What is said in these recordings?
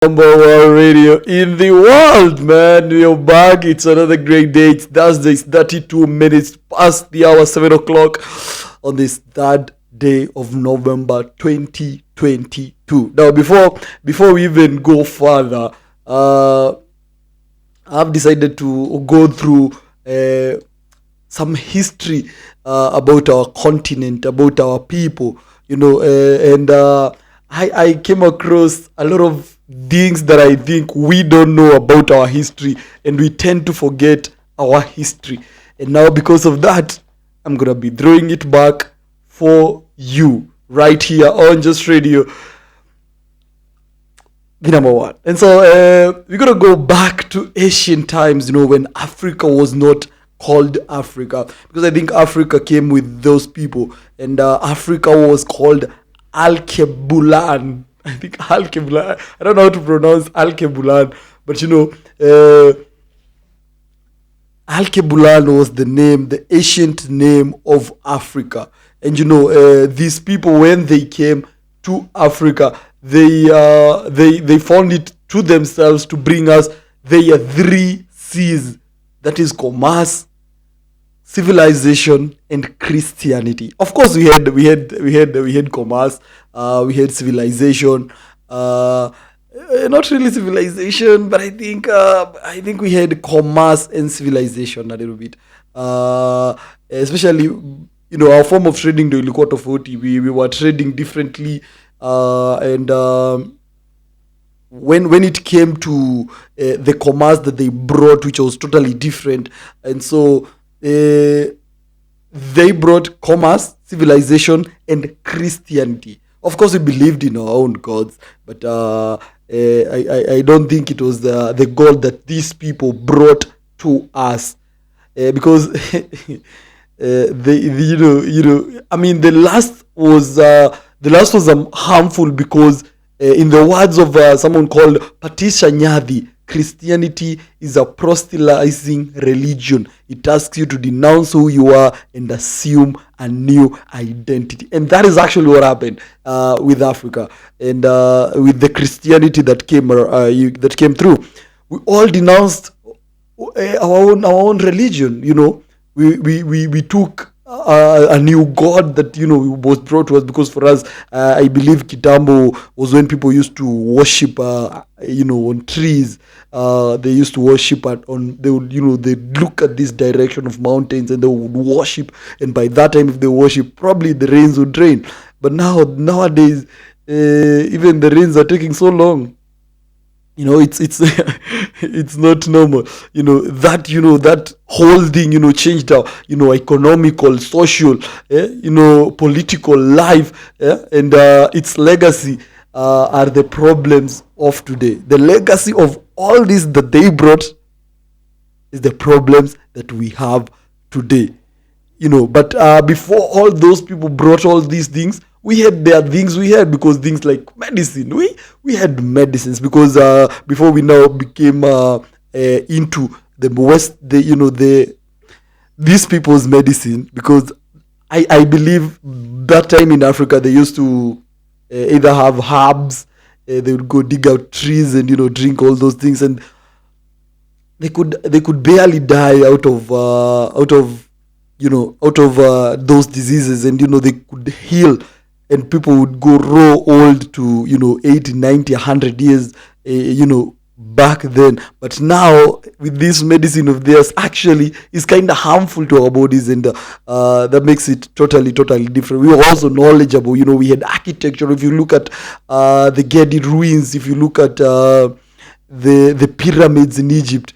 Number one radio in the world, man. We're back. It's another great day. It's Thursday. It's 32 minutes past the hour 7 o'clock on this third day of November 2022. Now, before we even go further, I've decided to go through some history about our continent, about our people, and I came across a lot of things that I think we don't know about our history, and we tend to forget our history. And now, because of that, I'm gonna be throwing it back for you right here on Just Radio, the number one. And so we're gonna go back to ancient times, when Africa was not called Africa, because I think Africa came with those people, and Africa was called Alkebulan. I think Alkebulan. I don't know how to pronounce Alkebulan, but Alkebulan was the ancient name of Africa. And these people, when they came to Africa, they found it to themselves to bring us their three C's. That is commerce, civilization, and Christianity. Of course, we had commerce, we had civilization. Not really civilization, but I think we had commerce and civilization a little bit. Especially, our form of trading ndio ilikuwa tofauti. We were trading differently, and when it came to the commerce that they brought, which was totally different, and so they brought commerce, civilization, and Christianity. Of course, we believed in our own gods, but I don't think it was the God that these people brought to us, because the last was harmful, because in the words of someone called Patricia Nyadhi, Christianity is a proselytizing religion. It asks you to denounce who you are and assume a new identity. And that is actually what happened with Africa, and with the Christianity that came through. We all denounced our own religion. We took a new god that was brought to us, because for us, I believe Kitambo was when people used to worship on trees. They used to worship they look at this direction of mountains and they would worship, and by that time, if they worship, probably the rains would rain. But nowadays, even the rains are taking so long. It's it's not normal. That whole thing changed our economical, social, political life, and its legacy are the problems of today. The legacy of all this that they brought is the problems that we have today. But before all those people brought all these things, we had because things like medicine, we had medicines, because before we now became into the West, these people's medicine, because I believe that time in Africa they used to either have herbs, they would go dig out trees and drink all those things, and they could barely die out of those diseases, and they could heal, and people would go raw old to 80, 90, 100 years back then. But now, with this medicine of theirs, actually is kind of harmful to our bodies, and that makes it totally different. We were also knowledgeable. We had architecture. If you look at the Gedi ruins, if you look at the pyramids in Egypt,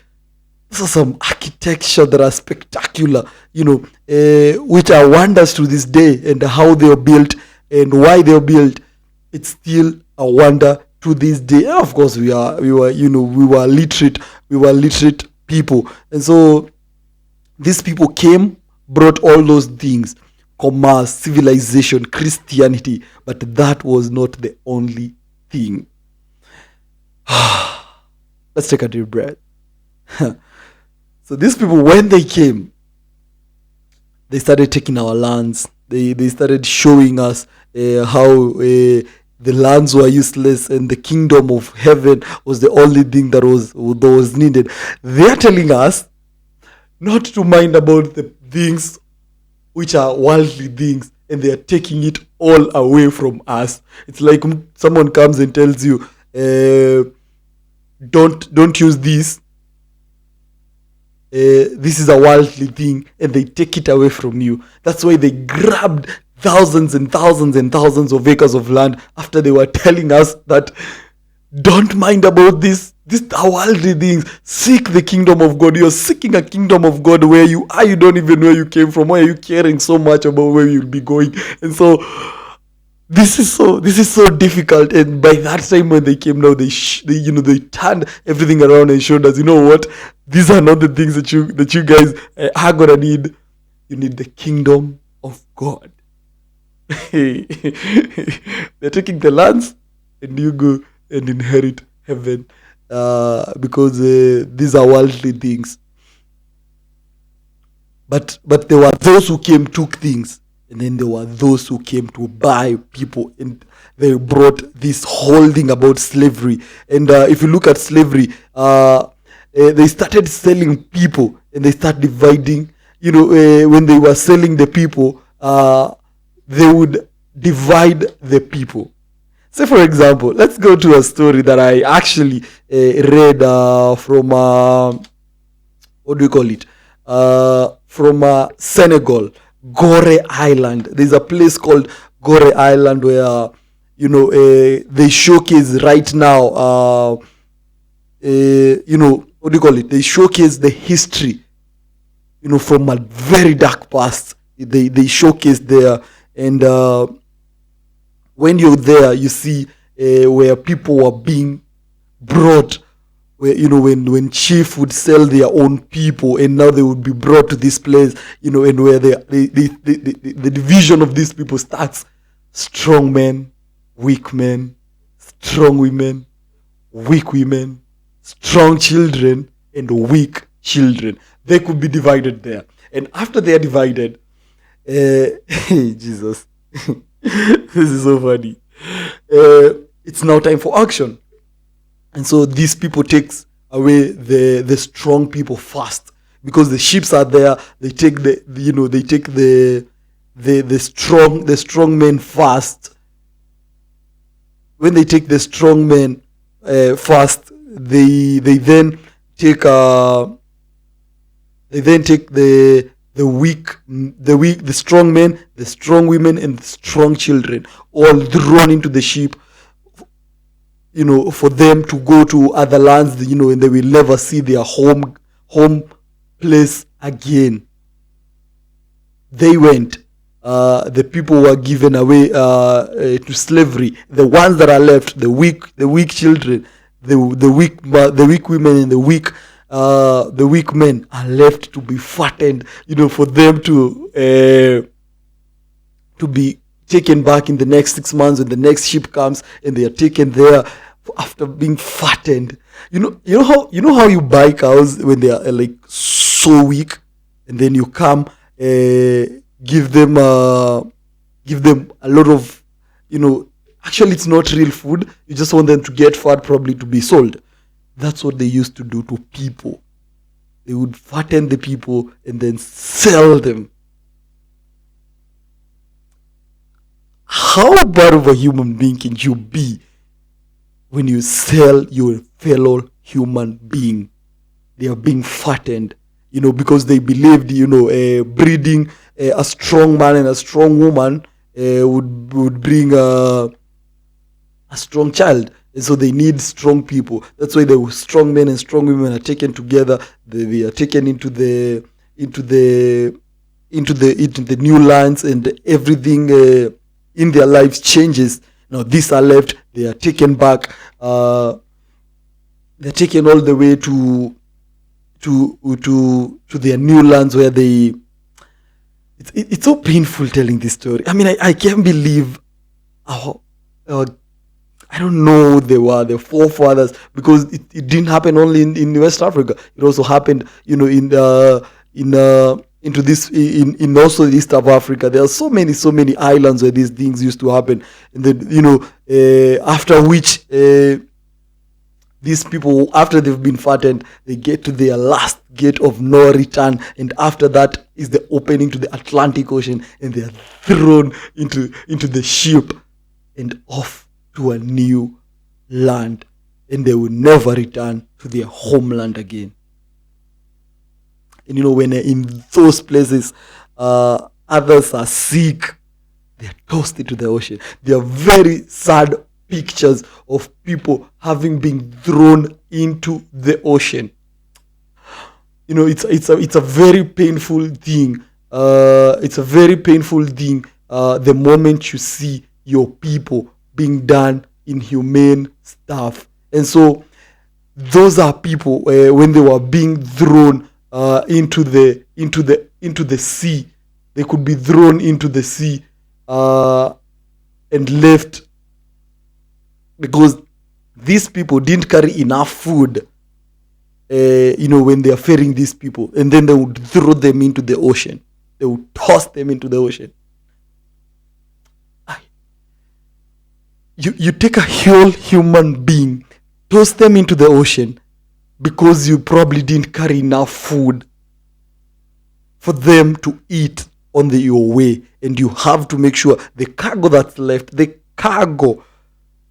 these are some architecture that are spectacular, which are wonders to this day, and how they are built and why they are built. It's still a wonder to this day. And of course, we were literate people, and so these people came, brought all those things: commerce, civilization, Christianity. But that was not the only thing. Let's take a deep breath. So these people, when they came, they started taking our lands. They started showing us how the lands were useless and the kingdom of heaven was the only thing that was needed. They are telling us not to mind about the things which are worldly things, and they are taking it all away from us. It's like someone comes and tells you, don't use this. This is a worldly thing, and they take it away from you. That's why they grabbed thousands and thousands and thousands of acres of land after they were telling us that don't mind about this are worldly things. Seek the kingdom of God. You're seeking a kingdom of God where you are. You don't even know where you came from. Why are you caring so much about where you'll be going? And so this is so difficult. And by that time when they came now, they turned everything around and showed us, you know what, these are not the things that you guys are gonna need. You need the kingdom of God. They're taking the lands, and you go and inherit heaven, because these are worldly things. But there were those who came, took things, and then there were those who came to buy people, and they brought this whole thing about slavery. And if you look at slavery, they started selling people, and they start dividing. When they were selling the people, they would divide the people. Say, for example, let's go to a story that I actually read from, what do you call it? From Senegal, Gore Island. There's a place called Gore Island where, they showcase right now, what do you call it? They showcase the history, from a very dark past. They showcase there. And when you're there, you see where people were being brought, where when chief would sell their own people, and now they would be brought to this place, and where the division of these people starts: strong men, weak men, strong women, weak women, strong children, and weak children. They could be divided there, and after they are divided, Jesus. This is so funny. It's now time for action, and so these people takes away the strong people first, because the ships are there. They take the strong men first. When they take the strong men first, they then take the strong men, the strong women, and the strong children, all drawn into the ship, for them to go to other lands, and they will never see their home place again. They went. The people were given away to slavery. The ones that are left, the weak children, the weak women, and the weak men are left to be fattened, for them to be taken back in the next 6 months when the next ship comes, and they are taken there after being fattened. You know how you buy cows when they are like so weak, and then you come give them a lot of, actually it's not real food. You just want them to get fat, probably to be sold. That's what they used to do to people. They would fatten the people and then sell them. How bad of a human being can you be when you sell your fellow human being? They are being fattened, because they believed, breeding a strong man and a strong woman would bring a strong child. And so they need strong people. That's why the strong men and strong women are taken together. They are taken into the new lands, and everything in their lives changes. Now these are left. They are taken back. They're taken all the way to their new lands where they. It's so painful telling this story. I mean, I can't believe our I don't know, they were the forefathers, because it didn't happen only in West Africa. It also happened, in into this in also East of Africa. There are so many islands where these things used to happen, and then after which these people, after they've been fattened, they get to their last gate of no return, and after that is the opening to the Atlantic Ocean, and they are thrown into the ship and off to a new land, and they will never return to their homeland again. And when in those places, others are sick, they are tossed into the ocean. They are very sad pictures of people having been thrown into the ocean. It's a very painful thing. It's a very painful thing. The moment you see your people being done inhumane stuff, and so those are people when they were being thrown into the sea. They could be thrown into the sea and left, because these people didn't carry enough food, when they are ferrying these people, and then they would throw them into the ocean. They would toss them into the ocean. You take a whole human being, toss them into the ocean, because you probably didn't carry enough food for them to eat on your way, and you have to make sure the cargo that's left, the cargo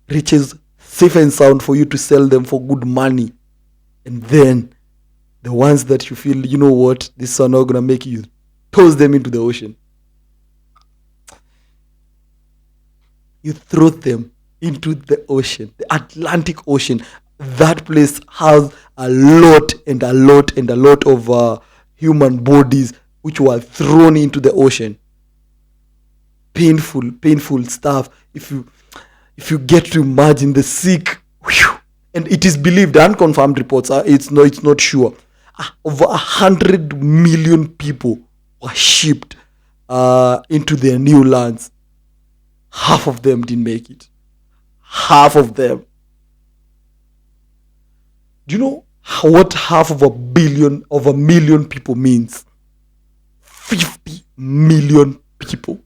reaches safe and sound for you to sell them for good money. And then the ones that you feel, these are not gonna make you, toss them into the ocean. You throw them into the ocean, the Atlantic Ocean. That place has a lot of human bodies which were thrown into the ocean. Painful stuff. If you get to imagine the sick, and it is believed, unconfirmed reports, it's not sure, over 100 million people were shipped into their new lands. Half of them didn't make it. Half of them. Do you know what half of a million people means? 50 million people.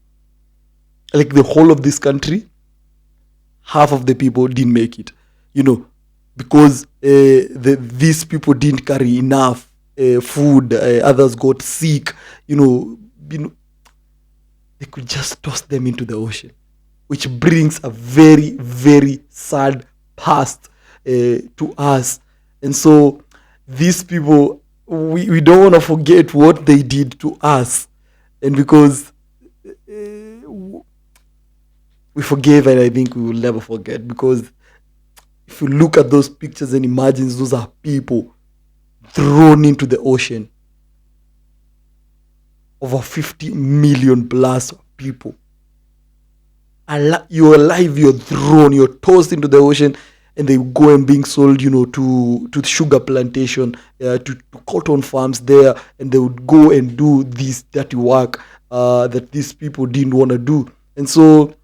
Like the whole of this country, half of the people didn't make it. Because these people didn't carry enough food. Others got sick. They could just toss them into the ocean, which brings a very, very sad past to us. And so these people, we don't want to forget what they did to us. And because we forgave, and I think we will never forget, because if you look at those pictures and imagine, those are people thrown into the ocean. Over 50 million plus people. You're alive, you're thrown, you're tossed into the ocean, and they go and being sold, to sugar plantation, to cotton farms there, and they would go and do this dirty work that these people didn't want to do. And so,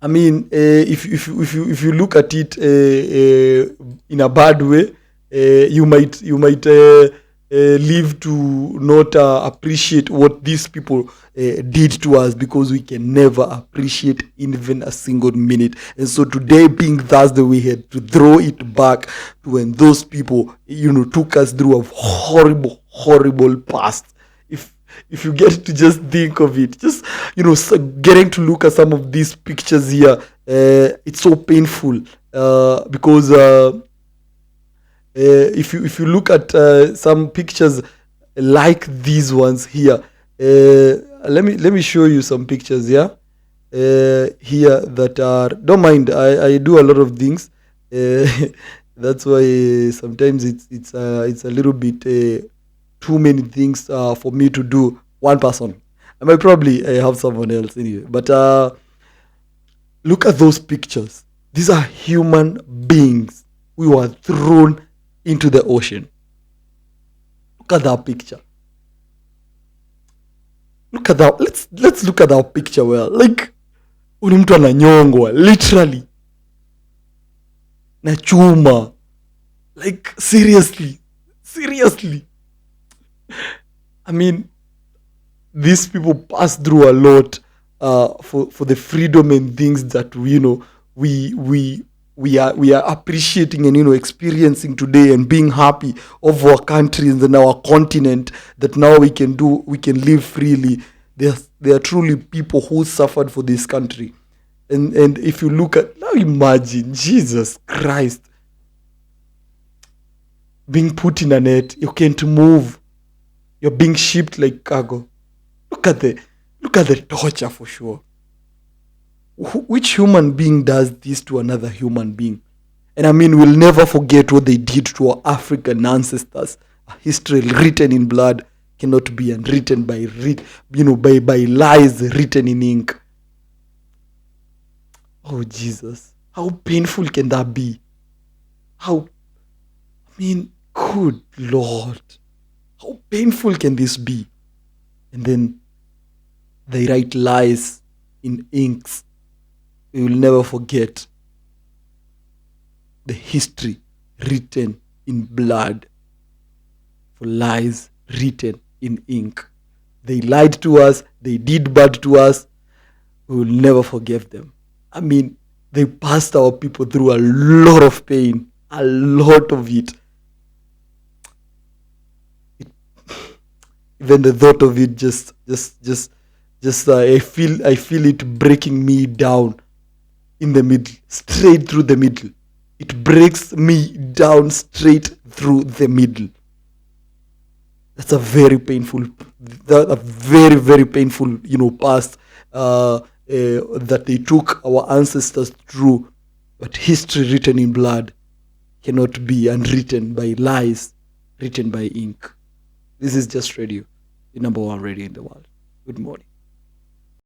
I mean, if you look at it in a bad way, you might live to not appreciate what these people did to us, because we can never appreciate even a single minute. And so today, being Thursday, we had to throw it back to when those people, took us through a horrible past. If you get to just think of it, just getting to look at some of these pictures here, it's so painful, because if you look at some pictures like these ones here, let me show you some pictures here that are, don't mind, I do a lot of things, that's why sometimes it's a little bit too many things for me to do one person. I might probably have someone else anyway, but look at those pictures. These are human beings who were thrown into the ocean. Look at that picture. Look at that. Let's look at that picture well. Like, uni mtu ananyongwa literally na chuma. Like, seriously. I mean, these people pass through a lot for the freedom and things that we are appreciating and experiencing today, and being happy of our country and our continent, that now we can live freely. There are truly people who suffered for this country. And if you look at now, imagine Jesus Christ being put in a net. You can't move. You're being shipped like cargo. Look at the torture, for sure. Which human being does this to another human being? And I mean, we'll never forget what they did to our African ancestors. A history written in blood cannot be unwritten by lies written in ink. Oh, Jesus. How painful can that be? Good Lord. How painful can this be? And then they write lies in inks. We will never forget the history written in blood for lies written in ink. They lied to us. They did bad to us. We will never forgive them. I mean, they passed our people through a lot of pain, a lot of it. Even the thought of it just I feel it breaking me down in the middle, straight through the middle. It breaks me down straight through the middle. That's a very painful, very painful, past that they took our ancestors through. But history written in blood cannot be unwritten by lies written by ink. This is Just Radio, the number one radio in the world. Good morning.